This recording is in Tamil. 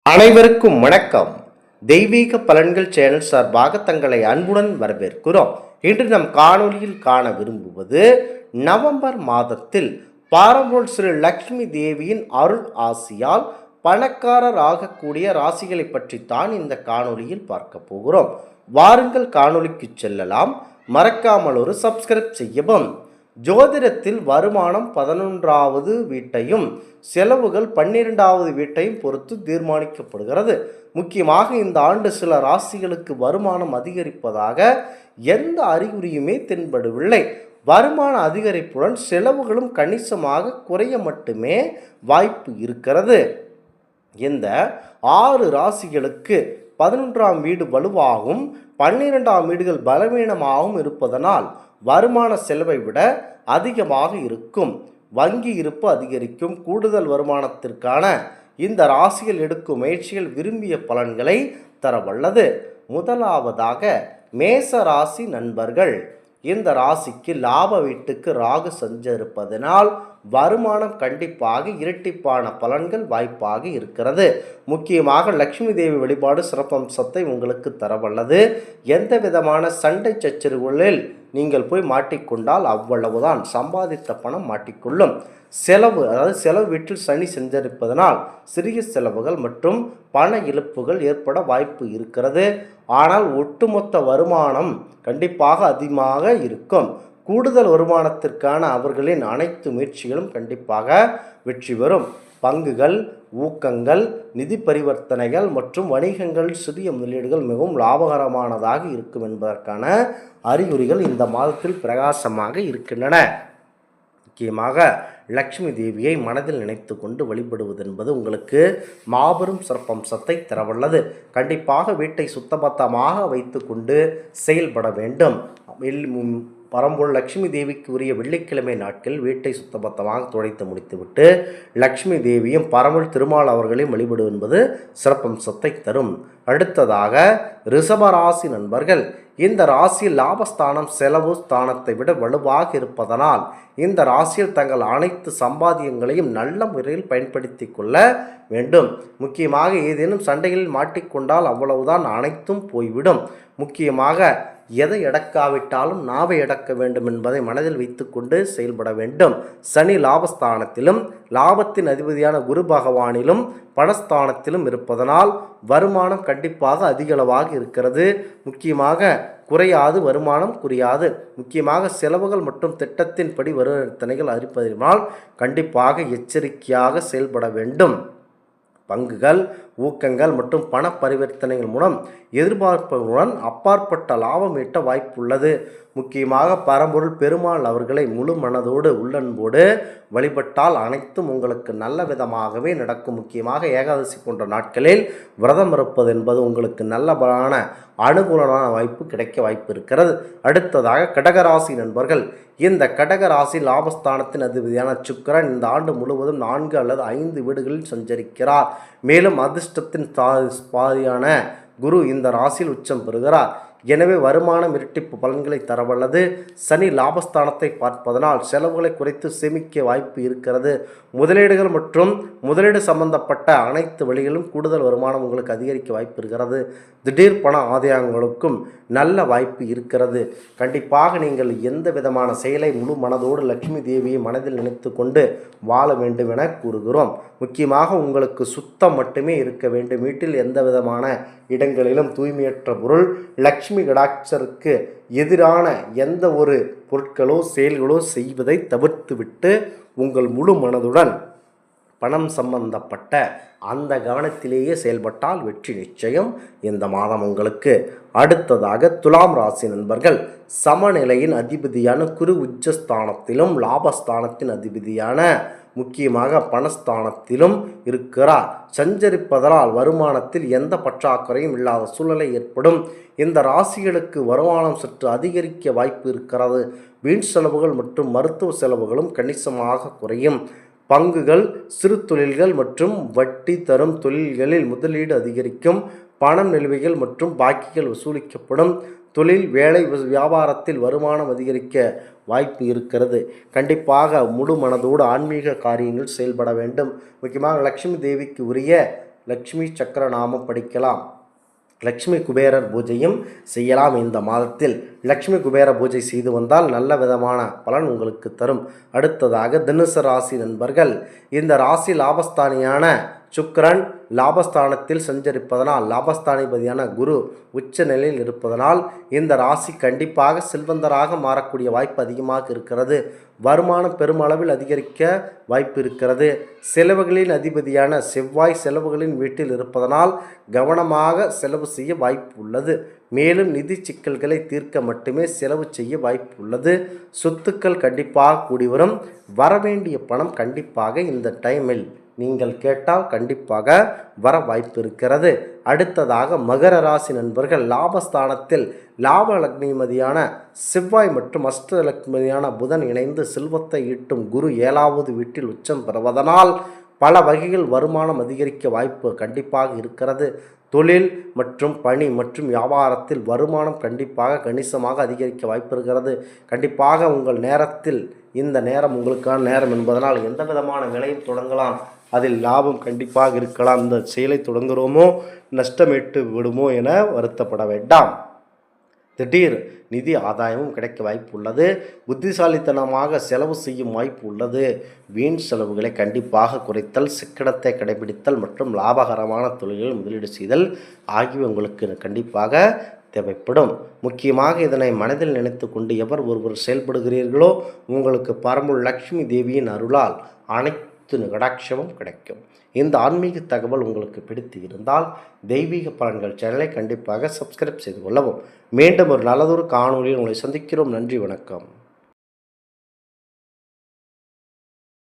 அனைவருக்கும் வணக்கம். தெய்வீக பலன்கள் சேனல் சார்பாக தங்களை அன்புடன் வரவேற்கிறோம். இன்று நம் காணொலியில் காண விரும்புவது நவம்பர் மாதத்தில் பாரம்பொருள் ஸ்ரீ லக்ஷ்மி தேவியின் அருள் ஆசியால் பணக்காரர் ஆகக்கூடிய ராசிகளை பற்றித்தான் இந்த காணொலியில் பார்க்க போகிறோம். வாருங்கள் காணொலிக்கு செல்லலாம். மறக்காமல் ஒரு சப்ஸ்கிரைப் செய்யவும். ஜோதிடத்தில் வருமானம் 11வது வீட்டையும் செலவுகள் 12வது வீட்டையும் பொறுத்து தீர்மானிக்கப்படுகிறது. முக்கியமாக இந்த ஆண்டு சில ராசிகளுக்கு வருமானம் அதிகரிப்பதாக எந்த அறிகுறியுமே தென்படவில்லை. வருமான அதிகரிப்புடன் செலவுகளும் கணிசமாக குறைய மட்டுமே வாய்ப்பு இருக்கிறது. இந்த 6 ராசிகளுக்கு 11ஆம் வீடு வலுவாகவும் 12ஆம் வீடுகள் பலவீனமாகவும் இருப்பதனால் வருமான செலவை விட அதிகமாக இருக்கும். வங்கி இருப்பு அதிகரிக்கும். கூடுதல் வருமானத்திற்கான இந்த ராசிகள் எடுக்கும் முயற்சிகள் விரும்பிய பலன்களை தரவல்லது. முதலாவதாக மேச ராசி நண்பர்கள். இந்த ராசிக்கு லாப வீட்டுக்கு ராகு சஞ்சரிப்பதனால் வருமானம் கண்டிப்பாக இரட்டிப்பான பலன்கள் வாய்ப்பாக இருக்கிறது. முக்கியமாக லக்ஷ்மி தேவி வழிபாடு சிறப்பம்சத்தை உங்களுக்கு தரவல்லது. எந்த விதமான சண்டை சச்சரவுகளில் நீங்கள் போய் மாட்டிக்கொண்டால் அவ்வளவுதான். சம்பாதித்த பணம் மாட்டிக்கொள்ளும். செலவு வீட்டில் சனி சஞ்சரிப்பதனால் சிறிய செலவுகள் மற்றும் பண இழப்புகள் ஏற்பட வாய்ப்பு இருக்கிறது. ஆனால் ஒட்டுமொத்த வருமானம் கண்டிப்பாக அதிகமாக இருக்கும். கூடுதல் வருமானத்திற்கான அவர்களின் அனைத்து முயற்சிகளும் கண்டிப்பாக வெற்றி பெறும். பங்குகள், ஊக்கங்கள், நிதி பரிவர்த்தனைகள் மற்றும் வணிகங்கள், சிறிய முதலீடுகள் மிகவும் லாபகரமானதாக இருக்கும் என்பதற்கான அறிகுறிகள் இந்த மாதத்தில் பிரகாசமாக இருக்கின்றன. முக்கியமாக லக்ஷ்மி தேவியை மனதில் நினைத்து கொண்டு வழிபடுவது என்பது உங்களுக்கு மாபெரும் சிறப்பம்சத்தை தரவல்லது. கண்டிப்பாக வீட்டை சுத்தபத்தமாக வைத்து கொண்டு செயல்பட வேண்டும். பரம்பொருள் லக்ஷ்மி தேவிக்கு உரிய வெள்ளிக்கிழமை நாட்களில் வீட்டை சுத்தபத்தமாக துடைத்து முடித்துவிட்டு லக்ஷ்மி தேவியும் பரம்பொருள் திருமால் அவர்களையும் வழிபடுவது என்பது சிறப்பம்சத்தை தரும். அடுத்ததாக ரிஷபராசி நண்பர்கள். இந்த ராசியில் லாபஸ்தானம் செலவு ஸ்தானத்தை விட வலுவாக இருப்பதனால் இந்த ராசியில் தங்கள் அனைத்து சம்பாத்தியங்களையும் நல்ல முறையில் பயன்படுத்தி கொள்ள வேண்டும். முக்கியமாக ஏதேனும் சண்டைகளில் மாட்டிக்கொண்டால் அவ்வளவுதான், அனைத்தும் போய்விடும். முக்கியமாக எதை எடக்காவிட்டாலும் நாவை எடக்க வேண்டும் என்பதை மனதில் வைத்து கொண்டு செயல்பட வேண்டும். சனி லாபஸ்தானத்திலும் லாபத்தின் அதிபதியான குரு பகவானிலும் பணஸ்தானத்திலும் இருப்பதனால் வருமானம் கண்டிப்பாக அதிகளவாக இருக்கிறது. முக்கியமாக குறையாது, வருமானம் குறையாது. முக்கியமாக செலவுகள் மற்றும் திட்டத்தின்படி வருமானத்தனைகள் அறிப்பதனால் கண்டிப்பாக எச்சரிக்கையாக செயல்பட வேண்டும். பங்குகள், ஊக்கங்கள் மற்றும் பண பரிவர்த்தனைகள் மூலம் எதிர்பார்ப்புடன் அப்பாற்பட்ட லாபம் ஈட்ட வாய்ப்புள்ளது. முக்கியமாக பரம்பொருள் பெருமாள் அவர்களை முழு மனதோடு உள்ளன்போடு வழிபட்டால் அனைத்தும் உங்களுக்கு நல்ல விதமாகவே நடக்கும். முக்கியமாக ஏகாதசி போன்ற நாட்களில் விரதம் இருப்பது என்பது உங்களுக்கு நல்ல அனுகூலமான வாய்ப்பு கிடைக்க வாய்ப்பு இருக்கிறது. அடுத்ததாக கடகராசி நண்பர்கள். இந்த கடகராசி லாபஸ்தானத்தின் அதிபதியான சுக்கிரன் இந்த ஆண்டு முழுவதும் 4 அல்லது 5 வீடுகளில் சஞ்சரிக்கிறார். மேலும் அதிர்ஷ்டத்தின் பாதியான குரு இந்த ராசியில் உச்சம் பெறுகிறார். எனவே வருமானம் இரட்டிப்பு பலன்களை தரவல்லது. சனி லாபஸ்தானத்தை பார்ப்பதனால் செலவுகளை குறைத்து சேமிக்க வாய்ப்பு இருக்கிறது. முதலீடுகள் மற்றும் முதலீடு சம்பந்தப்பட்ட அனைத்து வழிகளிலும் கூடுதல் வருமானம் உங்களுக்கு அதிகரிக்க வாய்ப்பு இருக்கிறது. திடீர் பண ஆதாயங்களுக்கும் நல்ல வாய்ப்பு இருக்கிறது. கண்டிப்பாக நீங்கள் எந்த விதமான செயலை முழு மனதோடு லக்ஷ்மி தேவியை மனதில் நினைத்து கொண்டு வாழ வேண்டும் என கூறுகிறோம். முக்கியமாக உங்களுக்கு சுத்தம் மட்டுமே இருக்க வேண்டும். வீட்டில் எந்த விதமான இடங்களிலும் தூய்மையற்ற பொருள், லக்ஷ்மி கடாட்சருக்கு எதிரான எந்த ஒரு பொருட்களோ செயல்களோ செய்வதை தவிர்த்துவிட்டு உங்கள் முழு மனதுடன் பணம் சம்பந்தப்பட்ட அந்த கவனத்திலேயே செயல்பட்டால் வெற்றி நிச்சயம் இந்த மாதம் உங்களுக்கு. அடுத்ததாக துலாம் ராசி நண்பர்கள். சமநிலையின் அதிபதியான குரு உச்சஸ்தானத்திலும் லாபஸ்தானத்தின் அதிபதியான முக்கியமாக பணஸ்தானத்திலும் இருக்கிறார். சஞ்சரிப்பதனால் வருமானத்தில் எந்த பற்றாக்குறையும் இல்லாத சூழ்நிலை ஏற்படும். இந்த ராசிகளுக்கு வருமானம் சற்று அதிகரிக்க வாய்ப்பு இருக்கிறது. வீண் செலவுகள் மற்றும் மருத்துவ செலவுகளும் கணிசமாக குறையும். பங்குகள், சிறு தொழில்கள் மற்றும் வட்டி தரும் தொழில்களில் முதலீடு அதிகரிக்கும். பணம் நிலுவைகள் மற்றும் பாக்கிகள் வசூலிக்கப்படும். தொழில், வேலை, வியாபாரத்தில் வருமானம் அதிகரிக்க வாய்ப்பு இருக்கிறது. கண்டிப்பாக முழு மனதோடு ஆன்மீக காரியங்கள் செயல்பட வேண்டும். முக்கியமாக லக்ஷ்மி தேவிக்கு உரிய லக்ஷ்மி சக்கர நாமம் படிக்கலாம். லக்ஷ்மி குபேரர் பூஜையும் செய்யலாம். இந்த மாதத்தில் லக்ஷ்மி குபேர பூஜை செய்து வந்தால் நல்ல விதமான பலன் உங்களுக்கு தரும். அடுத்ததாக தனுசு ராசி நண்பர்கள், இந்த ராசி லாபஸ்தானியான சுக்கிரன் லாபஸ்தானத்தில் சஞ்சரிப்பதனால், லாபஸ்தானிபதியான குரு உச்ச நிலையில் இருப்பதனால் இந்த ராசி கண்டிப்பாக செல்வந்தராக மாறக்கூடிய வாய்ப்பு அதிகமாக இருக்கிறது. வருமானம் பெருமளவில் அதிகரிக்க வாய்ப்பு இருக்கிறது. செலவுகளின் அதிபதியான செவ்வாய் செலவுகளின் வீட்டில் இருப்பதனால் கவனமாக செலவு செய்ய வாய்ப்பு உள்ளது. மேலும் நிதி சிக்கல்களை தீர்க்க மட்டுமே செலவு செய்ய வாய்ப்பு உள்ளது. சொத்துக்கள் கண்டிப்பாக கூடி வரும். வரவேண்டிய பணம் கண்டிப்பாக இந்த டைமில் நீங்கள் கேட்டால் கண்டிப்பாக வர வாய்ப்பு இருக்கிறது. அடுத்ததாக மகர ராசி நண்பர்கள், லாபஸ்தானத்தில் லாப லக்ஷ்மிமதியான செவ்வாய் மற்றும் அஷ்டலக்ஷ்மியான புதன் இணைந்து செல்வத்தை ஈட்டும் குரு 7வது வீட்டில் உச்சம் பெறுவதனால் பல வகையில் வருமானம் அதிகரிக்க வாய்ப்பு கண்டிப்பாக இருக்கிறது. தொழில் மற்றும் பணி மற்றும் வியாபாரத்தில் வருமானம் கண்டிப்பாக கணிசமாக அதிகரிக்க வாய்ப்பு இருக்கிறது. கண்டிப்பாக உங்கள் நேரத்தில் இந்த நேரம் உங்களுக்கான நேரம் என்பதனால் எந்த விதமான வேலையும் தொடங்கலாம். அதில் லாபம் கண்டிப்பாக இருக்கலாம். இந்த செயலை தொடங்குகிறோமோ நஷ்டமேட்டு விடுமோ என வருத்தப்பட வேண்டாம். திடீர் நிதி ஆதாயமும் கிடைக்க வாய்ப்பு உள்ளது. புத்திசாலித்தனமாக செலவு செய்யும் வாய்ப்பு உள்ளது. வீண் செலவுகளை கண்டிப்பாக குறைத்தல், சிக்கனத்தை கடைபிடித்தல் மற்றும் லாபகரமான தொழில்களில் முதலீடு செய்தல் ஆகியவை உங்களுக்கு கண்டிப்பாக தேவைப்படும். முக்கியமாக இதனை மனதில் நினைத்து கொண்டு எவர் ஒருவர் செயல்படுகிறீர்களோ உங்களுக்கு பரம்பொருள் லக்ஷ்மி தேவியின் அருளால் அனைத்து கடாட்சமும் கிடைக்கும். இந்த ஆன்மீக தகவல் உங்களுக்கு பிடித்து இருந்தால் தெய்வீக பலன்கள் சேனலை கண்டிப்பாக சப்ஸ்கிரைப் செய்து கொள்ளவும். மீண்டும் ஒரு நல்லதொரு காணொலியில் உங்களை சந்திக்கிறோம். நன்றி, வணக்கம்.